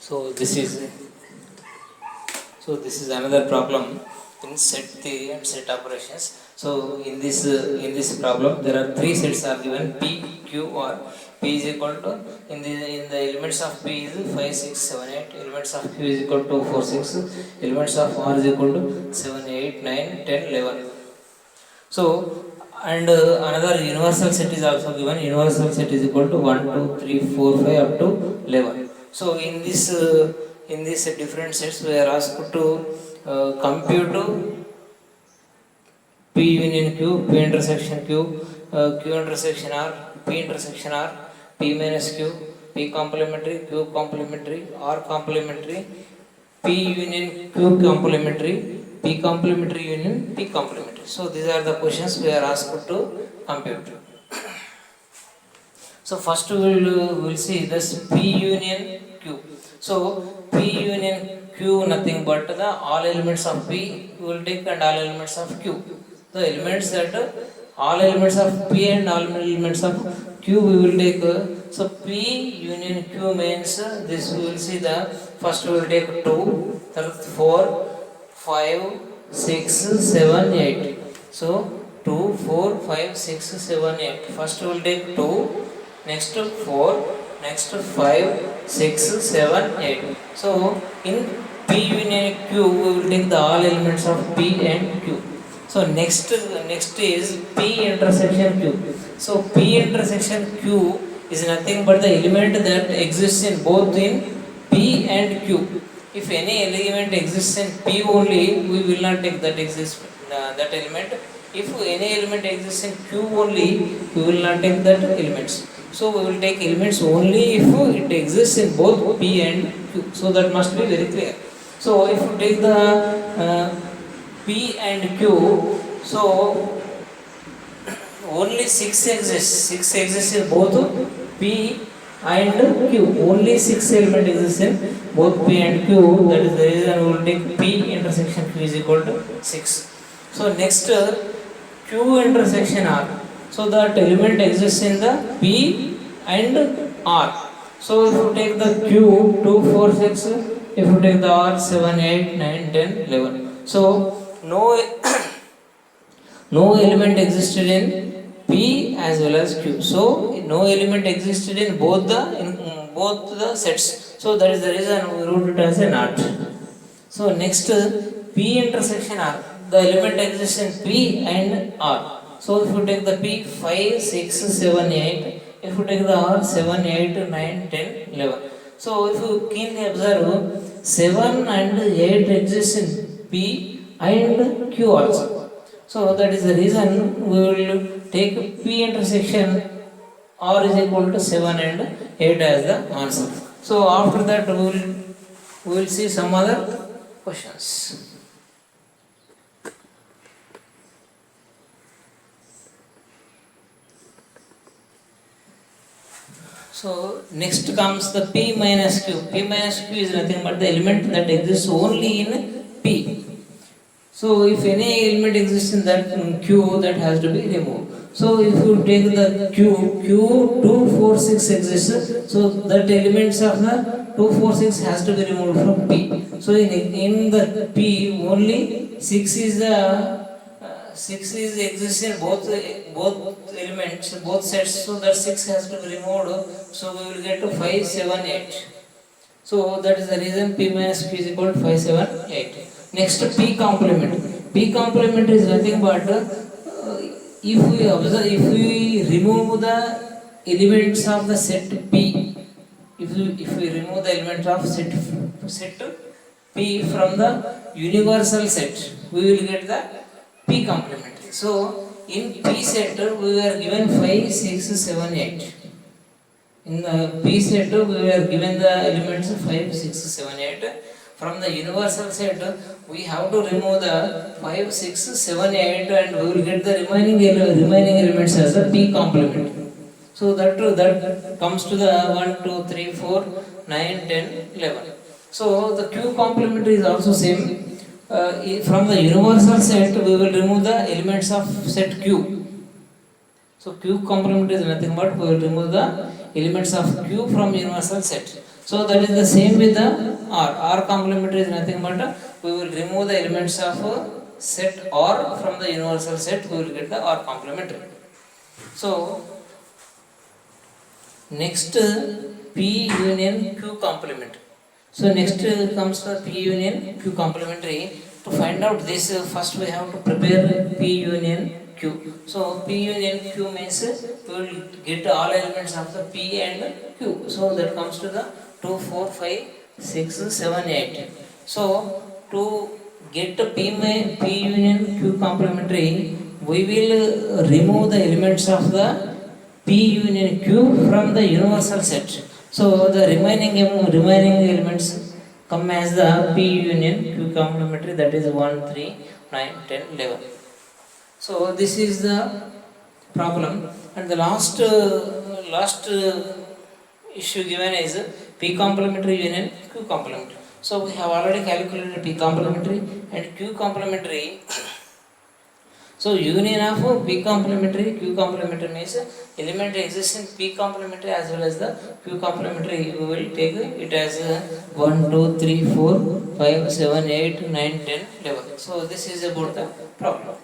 So this is another problem in set theory and set operations. So in this problem there are three sets are given P, Q, or P is equal to in the elements of P is 5, 6, 7, 8. Elements of Q is equal to 4, 6. Elements of R is equal to 7, 8, 9, 10, 11. So and another universal set is also given. Universal set is equal to 1, 2, 3, 4, 5 up to 11. So in this different sets we are asked to compute P union Q, P intersection Q, Q intersection R, P intersection R, P minus Q, P complementary, Q complementary, R complementary, P union Q complementary, P complementary union P complementary. So these are the questions we are asked to compute. So first we will see this P union Q. So P union Q nothing but the all elements of P we will take and all elements of Q. The elements that all elements of P and all elements of Q we will take. So P union Q means this we will see the first we will take 2, then 4, 5, 6, 7, 8. So 2, 4, 5, 6, 7, 8. First we will take 2, next 4, next 5, 6, 7, 8. So in P union Q we will take the all elements of P and Q. So next is P intersection Q. So P intersection Q is nothing but the element that exists in both in P and Q. If any element exists in P only, we will not take that element. If any element exists in Q only, we will not take that elements. So we will take elements only if it exists in both P and Q. So that must be very clear. So if you take the P and Q, so only 6 exists. 6 exists in both P and Q. Only 6 element exists in both P and Q. That is the reason we will take P intersection Q is equal to 6. So next Q intersection R. So that element exists in the P and R. So if you take the Q 2, 4, 6, if you take the R 7, 8, 9, 10, 11. So no element existed in P as well as Q. So no element existed in both the sets. So that is the reason we wrote it as a not. So next P intersection R. The element exists in P and R. So if you take the P 5, 6, 7, 8. If you take the R 7, 8, 9, 10, 11. So if you keenly observe 7 and 8 exists in P and Q also. So that is the reason we will take P intersection R is equal to 7 and 8 as the answer. So after that we will see some other questions. So next comes the P minus Q. P minus Q is nothing but the element that exists only in P. So if any element exists in that Q, that has to be removed. So if you take the Q 2, 4, 6 exists, so that elements of the 2, 4, 6 has to be removed from P. So in the P only 6 is exists in both elements, both sets. So that 6 has to be removed. So we will get to 5, 7, 8. So that is the reason P minus Q is equal to 5, 7, 8. Next P complement. P complement is nothing but if we remove the elements of the set P, if we remove the elements of set P from the universal set, we will get the P complementary. So in P set we were given 5, 6, 7, 8. In the P set we were given the elements 5, 6, 7, 8. From the universal set we have to remove the 5, 6, 7, 8 and we will get the remaining elements as the P complement. So that comes to the 1, 2, 3, 4, 9, 10, 11. So the Q complementary is also same. From the universal set we will remove the elements of set Q. So Q complementary is nothing but we will remove the elements of Q from universal set. So that is the same with the R. R complementary is nothing but we will remove the elements of set R from the universal set, we will get the R complementary. So next P union Q complementary. So next comes the P union Q complementary. To find out this, first we have to prepare P union Q. So P union Q means we will get all elements of the P and Q. So that comes to the 2, 4, 5, 6, 7, 8. So to get P union Q complementary, we will remove the elements of the P union Q from the universal set. So the remaining elements come as the P union Q complementary, that is 1, 3, 9, 10, 11. So this is the problem, and the last issue given is P complementary union Q complementary. So we have already calculated P complementary and Q complementary. So union of P complementary, Q complementary means element exists in P complementary as well as the Q complementary. We will take it as 1, 2, 3, 4, 5, 7, 8, 9, 10, 11. So this is about the problem.